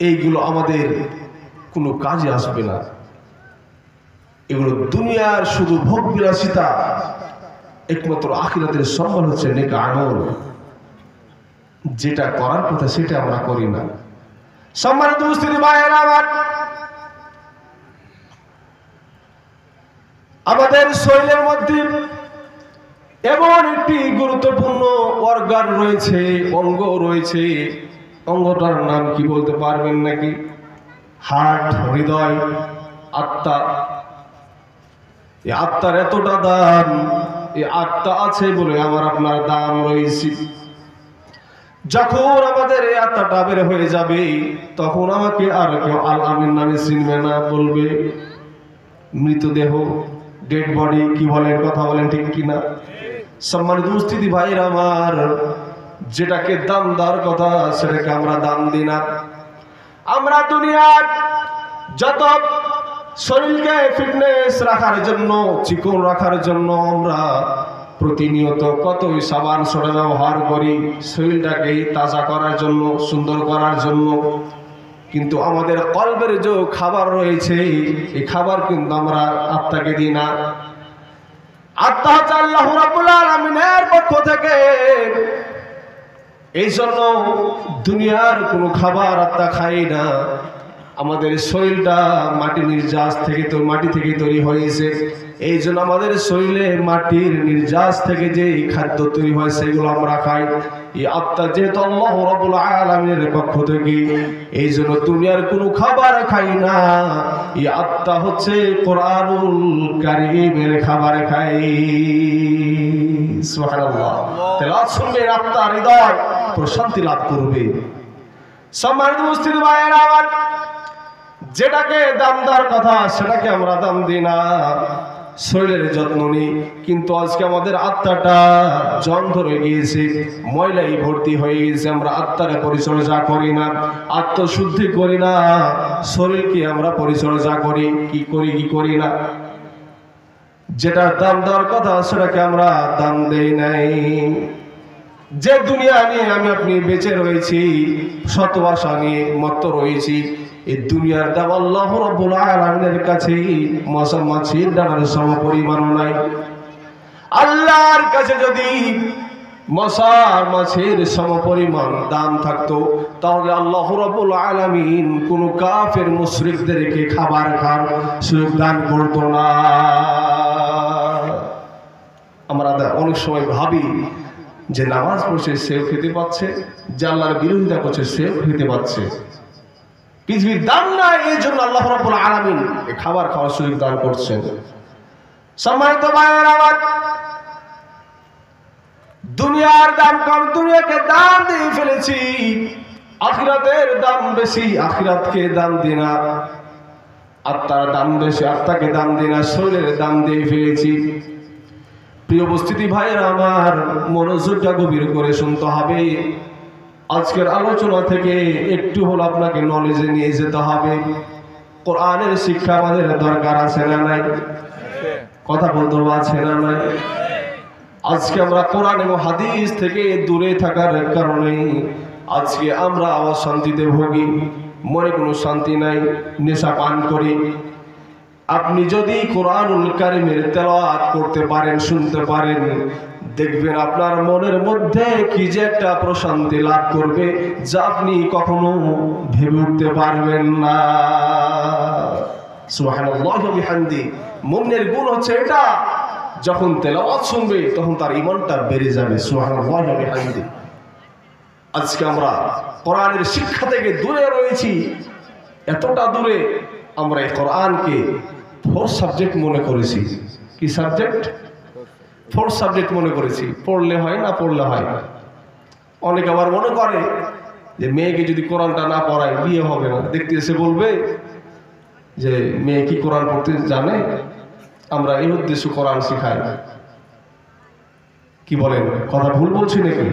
এইগুলো আমাদের কোনো কাজে আসবে না। এগুলো দুনিয়ার শুধু ভোগ বিলাসিতা, একমাত্র আখিরাতের সম্মান হচ্ছে নেক আমল। যেটা করার কথা সেটা আমরা করি না। সম্মানিত উপস্থিতি ভাইয়েরা আমার, আমাদের শরীরের মধ্যে এমন একটি গুরুত্বপূর্ণ অর্গান রয়েছে, অঙ্গ রয়েছে। অঙ্গটার নাম কি বলতে পারবেন নাকি? হার্ট, হৃদয়, আত্মা। এই আত্মার এতটা দাম, এই আত্মা আছে বলে আমার আপনার দাম রয়েছে। যখন আমাদের এই আত্মাটা বের হয়ে যাবে, তখন আমাকে আর কেউ আল আমিন নামে চিনবে না, বলবে মৃতদেহ, ডেড বডি। কি বলেন, কথা বলেন ঠিক কিনা? সম্মানিত উপস্থিতি ভাইরা আমার, যেটাকে দাম দেওয়ার কথা সেটাকে আমরা দাম দিই না। আমরা দুনিয়ার যত শরীরকে ফিটনেস রাখার জন্য, চিকন রাখার জন্য আমরা প্রতিনিয়ত কতই সাবান সোডা ব্যবহার করি শরীরটাকে তাজা করার জন্য, সুন্দর করার জন্য। কিন্তু আমাদের কলবের যে খাবার রয়েছে, এই খাবার কিন্তু আমরা আত্মাকে দিই না। আত্মা হচ্ছে আল্লাহ রাব্বুল আলামিনের পক্ষ থেকে। এই জন্য দুনিয়ার কোনো খাবার আত্মা খাই না। আমাদের শরীরটা মাটি নির্যাস থেকে, তো মাটি থেকে তৈরি হয়েছে। এই জন্য আমাদের শরীরে মাটির নির্যাস থেকে যে খাদ্য তৈরি হয় সেগুলো আমরা খাই। এই আত্মা যেহেতু আল্লাহ রাব্বুল আলামিনের পক্ষ থেকে, এই জন্য দুনিয়ার কোনো খাবার খাই না। এই আত্মা হচ্ছে কোরআনুল কারীমের খাবার খাই। সুবহানাল্লাহ। তেলাওয়াত শুনবে, আত্মা হৃদয় প্রশান্তি লাভ করবে। সম্মানিত উপস্থিতি ভাইয়েরা আমার, যেটাকে দাম দেওয়ার কথা সেটাকে আমরা দাম দিই না। শরীরের যত্ন নিই, কিন্তু আজকে আমাদের আত্মাটা জং ধরে গিয়েছে, ময়লাই ভর্তি হয়ে গেছে। আমরা আত্মারে পরিচর্যা করি না, আত্মশুদ্ধি করি না। শরীরকে আমরা পরিচর্যা করি, কি করি না। যেটা দাম দেওয়ার কথা সেটাকে আমরা দাম দেই নাই। যে দুনিয়া নিয়ে আমি আপনি বেঁচে রয়েছি, শত আশা নিয়ে মত্ত রয়েছি, এই দুনিয়ার দাম আল্লাহ রাব্বুল আলামিনের কাছে মশা মাছির দানার সমপরিমাণ নাই। আল্লাহর কাছে যদি মশা মাছির সমপরিমাণ দাম থাকতো, তাহলে আল্লাহ রাব্বুল আলামিন কোন কাফের মুশরিকদেরকে খাবার খাওয়ার সুযোগ দান করতো না। আমরা অনেক সময় ভাবি যে নামাজ পড়ছে সেও খেতে পাচ্ছে, যে আল্লাহর বিরোধিতা করছে সেও খেতে পাচ্ছে। পৃথিবীর দাম নাই, এই জন্য আল্লাহ রাব্বুল আলামিন এই খাবার খাওয়ার সুযোগ দান করছেন। সম্মানিত ভাইয়েরা আমার, দুনিয়ার দাম কম, দুনিয়াকে দাম দিয়ে ফেলেছি। আখিরাতের দাম বেশি, আখিরাতকে দাম দিই না। আত্মার দাম বেশি, আত্মাকে দাম দিই না। শরীরের দাম দিয়ে ফেলেছি। প্রিয় উপস্থিতি ভাইয়েরা আমার, মনোযোগটা গভীর করে শুনতে হবে। আজকের আলোচনা থেকে একটু হলো আপনাকে নলেজে নিয়ে যেতে হবে। কোরআনের শিক্ষা আমাদের দরকার আছে না নাই? কথা বলতে আছে না নাই? আজকে আমরা কোরআন এবং হাদিস থেকে দূরে থাকার কারণে আজকে আমরা অশান্তিতে ভুগি, মনে কোনো শান্তি নাই, নেশা পান করি। আপনি যদি কোরআনুল কারীমের তেলাওয়াত করতে পারেন, শুনতে পারেন, দেখবেন আপনার মনের মধ্যে কি যে একটা প্রশান্তি লাভ করবে, যা আপনি কখনো ভেবে উঠতে পারবেন না। সুবহানাল্লাহি ওয়া বিহামদি। মুমিনের গুণ হচ্ছে এটা, যখন তেলাওয়াত শুনবে তখন তার ঈমানটা বেড়ে যাবে। সুবহানাল্লাহি ওয়া বিহামদি। আজকে আমরা কোরআনের শিক্ষা থেকে দূরে রয়েছি, এতটা দূরে আমরা এই কোরআনকে ফোর্থ সাবজেক্ট মনে করেছি। কি সাবজেক্ট? ফোর্থ সাবজেক্ট মনে করেছি। পড়লে হয় না পড়লে হয়। অনেকে আবার মনে করে যে মেয়েকে যদি কোরআনটা না পড়ায় বিয়ে হবে না। দেখতে এসে বলবে যে মেয়ে কি কোরআন পড়তে জানে, আমরা এই উদ্দেশ্যে কোরআন শিখাই। কি বলেন, কথা ভুল বলছি নাকি?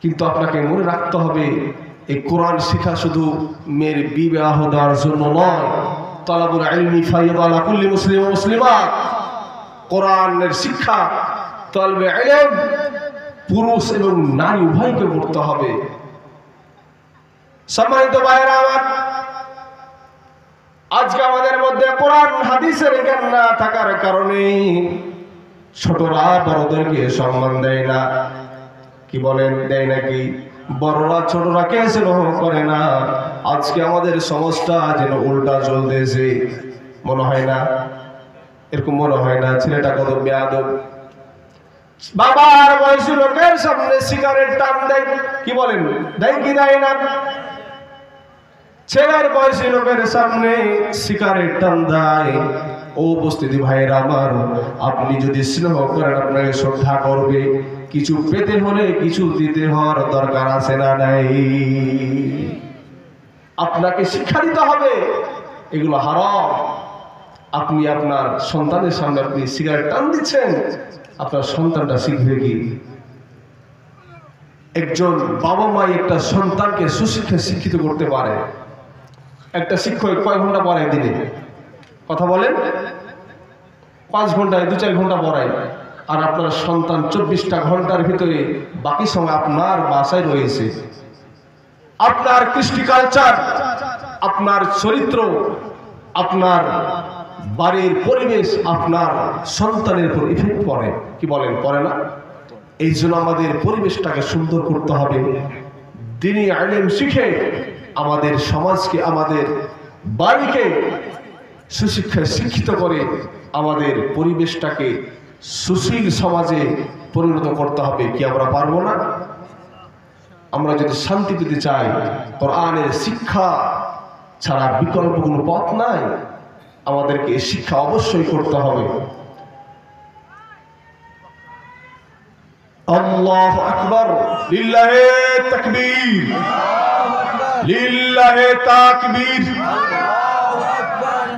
কিন্তু আপনাকে মনে রাখতে হবে, এই কোরআন শিক্ষা শুধু মেয়ের বিবাহ দেওয়ার জন্য নয়। তালাবুল ইলমি ফারিদা আলা কুল্লি মুসলিম ওয়া মুসলিমাত। কোরআনের শিক্ষা তালবে ইলম পুরুষ এবং নারী উভয়কে পড়তে হবে। সম্মানিত ভাইরা আমার, আজকে আমাদের মধ্যে কোরআন হাদিসের জ্ঞান না থাকার কারণে ছোটরা বড়দেরকে সম্মান দেয় না। কি বলেন, দেয় নাকি? বড়রা ছোটরাকে স্নেহ করে না। আজকে আমাদের সমাজটা যেন উল্টা চলতেছে, মনে হয় না? এরকম মনে হয় না? ছেলেটা কত বেয়াদব, বাবার বয়সী লোকের সামনে সিগারেট টান দেয়। কি বলেন, দেয় কি দেয় না? ছেলের বয়সী লোকের সামনে সিগারেট টান দেয়। ও উপস্থিতি ভাইয়েরা আমার, আপনি যদি স্নেহ করেন আপনাকে শ্রদ্ধা করবে। কিছু পেতে হলে কিছু দিতে হওয়ার দরকার আছে না নাই? আপনাকে শিক্ষা দিতে হবে, এগুলো হারাম। আপনি আপনার সন্তানের সামনে আপনি সিগারেট টান দিচ্ছেন, আপনার সন্তানটা শিখবে কি? একজন বাবা মা একটা সন্তানকে সুশিক্ষায় শিক্ষিত করতে পারে। একটা শিক্ষক কয় ঘন্টা পড়ায় দিনে? কথা বলেন, 5 ঘন্টায় 2-4 ঘন্টা পড়ায়। আর আপনার সন্তান 24টা ঘন্টার ভিতরে বাকি সময় আপনার বাসায় রয়েছে। আপনার কৃষ্টি কালচার, আপনার চরিত্র, আপনার বাড়ির পরিবেশ আপনার সন্তানের উপর ইফেক্ট পড়ে। কি বলেন, পড়ে না? এই জন্য আমাদের পরিবেশটাকে সুন্দর করতে হবে। দ্বীনি ইলম শিখে আমাদের সমাজকে, আমাদের বাড়িকে সুশিক্ষায় শিক্ষিত করে আমাদের পরিবেশটাকে সুশীল সমাজে পরিণত করতে হবে। কি আমরা পারবো না? আমরা যদি শান্তি পেতে চাই, কোরআনের শিক্ষা ছাড়া বিকল্প কোনো পথ নাই। আমাদেরকে শিক্ষা অবশ্যই করতে হবে। আল্লাহু আকবার, লিল্লাহি তাকবীর, লিল্লাহি তাকবীর।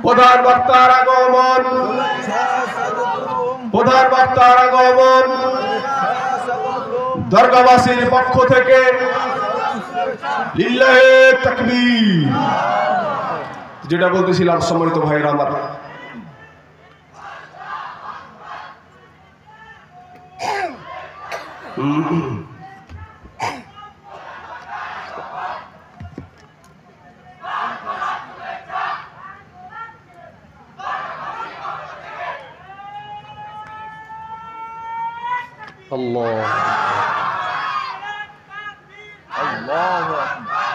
প্রধান বক্তার আগমন, প্রধান বক্তার আগমন। দরগাবাসীর পক্ষ থেকে লিল্লাহি তাকবীর। যেটা বলতেছিলাম সম্মানিত ভাইরা আমার, আল্লাহ আল্লাহু আকবার।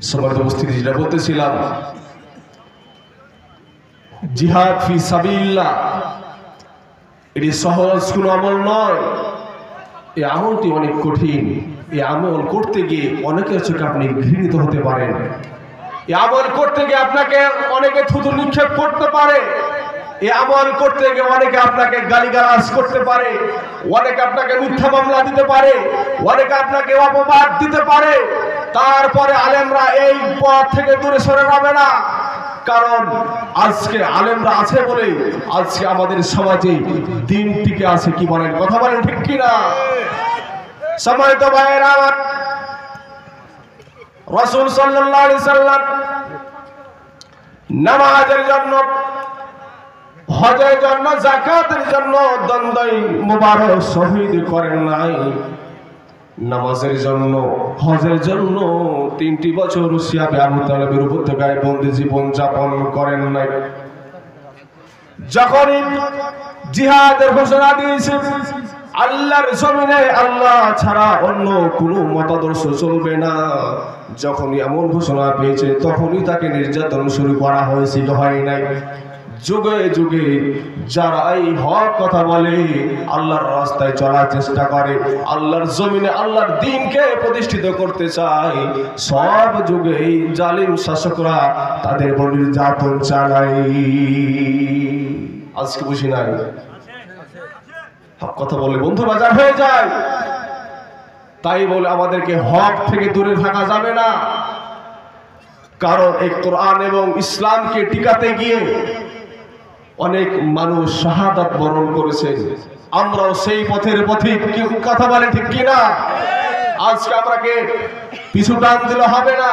সম্মানিত উপস্থিতি, যেটা বলতেছিলাম, জিহাদ ফি সাবিলিল্লাহ এটি সহজ কোনো আমল নয়। এই আমলটি অনেক কঠিন। এই আমল করতে গিয়ে অনেকের চোখে আপনি ঘৃণিত হতে পারেন। এই আমল করতে গিয়ে আপনাকে অনেকে থুতু নিক্ষেপ করতে পারে। এই আমল করতে গিয়ে অনেকে আপনাকে গালিগালাজ করতে পারে, অনেকে আপনাকে মিথ্যা মামলা দিতে পারে, অনেকে আপনাকে অপবাদ দিতে পারে। তারপরে আলেমরা এই পথ থেকে দূরে সরে যাবে না। কারণ আজকে আলেমরা আছে বলে আজকে আমাদের সমাজে দিন টিকে আছে। কি বলেন, কথা বলেন ঠিক কিনা? সম্মানিত ভাইয়েরা আমার, রাসূল সাল্লাল্লাহু আলাইহি সাল্লাম নামাজের জন্য, হজের জন্য, যাকাতের জন্য দ্বন্দ্বই মুবারক শহীদ করেন নাই। নামাজের জন্য, হজের জন্য 3টি বছর সিয়াবে আবু তালেবের উপত্যকায় বন্দী জীবন যাপন করেন নাই। যখনই জিহাদের ঘোষণা দিয়েছে, আল্লাহর জমিনে আল্লাহ ছাড়া অন্য কোনো মতাদর্শ চলবে না, যখনই এমন ঘোষণা পেয়েছে তখনই তাকে নির্যাতন শুরু করা হয়েছিল, হয় নাই? যুগে যুগে যারা এই হক কথা বলে, আল্লাহর রাস্তায় চলার চেষ্টা করে, আল্লাহর জমিনে আল্লাহর দ্বীনকে প্রতিষ্ঠিত করতে চায়, সব যুগে জালিম শাসকরা তাদের উপর নির্যাতন চালায়। আজকে বুঝি নাই? হক কথা বলে বন্ধু বাজার হয়ে যায়। তাই বলে আমাদেরকে হক থেকে দূরে থাকা যাবে না। কারণ এই কোরআন এবং ইসলামকে টিকাতে গিয়ে অনেক মানুষ শাহাদাত বরণ করেছেন। আমরাও সেই পথের পথিক। কথা বলেন ঠিক কিনা? আজকে আমরাকে পিছু টান দিলে হবে না।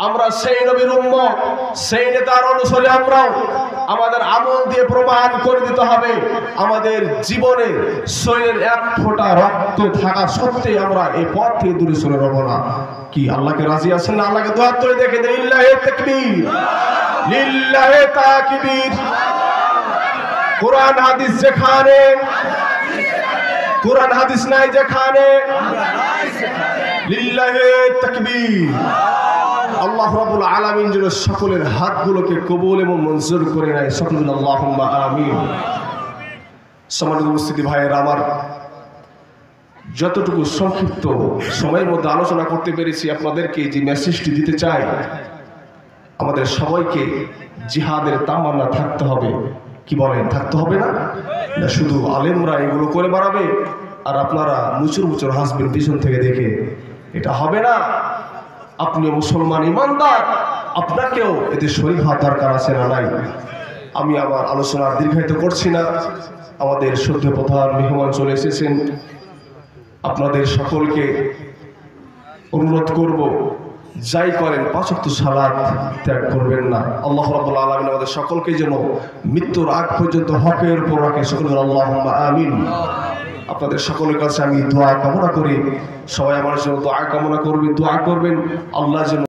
আমরা সেই নবীর উম্মত, সেই নেতার অনুসারী। আমরাও আমাদের আমল দিয়ে প্রমাণ করে দিতে হবে আমাদের জীবনে শরীরের এক ফোঁটা রক্ত থাকা সত্ত্বেও আমরা এই পথ থেকে দূরে সরে রব না। কি আল্লাহকে রাজি আছেন না? আল্লাহকে দোয়া করে দেখে দেন। লিল্লাহি তাকবীর, লিল্লাহি তাকবীর। কোরআন হাদিস যেখানে, কোরআন হাদিস নাই যেখানে, লিল্লাহি তাকবীর। আল্লাহ রাব্বুল আলামিন যেন সকলের হাতগুলোকে কবুল এবং মঞ্জুর করে নেয়। সকলে আল্লাহুম্মা আমিন। সম্মানিত উপস্থিতি ভাইয়েরা আমার, যতটুকু সংক্ষিপ্ত সময়ের মধ্যে আলোচনা করতে পেরেছি আপনাদেরকে যে মেসেজটি দিতে চাই, আমাদের সবাইকে জিহাদের তামান্না থাকতে হবে। কি বলেন, থাকতে হবে না? না শুধু আলেমরা এগুলো করে বাড়াবে আর আপনারা মুচুর মুচুর হাসবেন পিছন থেকে দেখে, এটা হবে না। আপনি মুসলমান ইমানদার, আপনাকেও এতে শরীক হওয়ার দরকার আছে না নাই? আমি আমার আলোচনা দীর্ঘায়িত করছি না। আমাদের শ্রদ্ধেয় প্রধান মেহমান চলে এসেছেন। আপনাদের সকলকে অনুরোধ করব, যাই করেন 5 ওয়াক্ত সালাত ত্যাগ করবেন না। আল্লাহ রাব্বুল আলামিন আমাদের সকলকে যেন মৃত্যুর আগ পর্যন্ত হকের উপর রাখে। সকলে আল্লাহুম্মা আমিন। আপনাদের সকলের কাছে আমি দোয়া কামনা করি, সবাই আমার জন্য দোয়া কামনা করবেন, দোয়া করবেন আল্লাহ যেন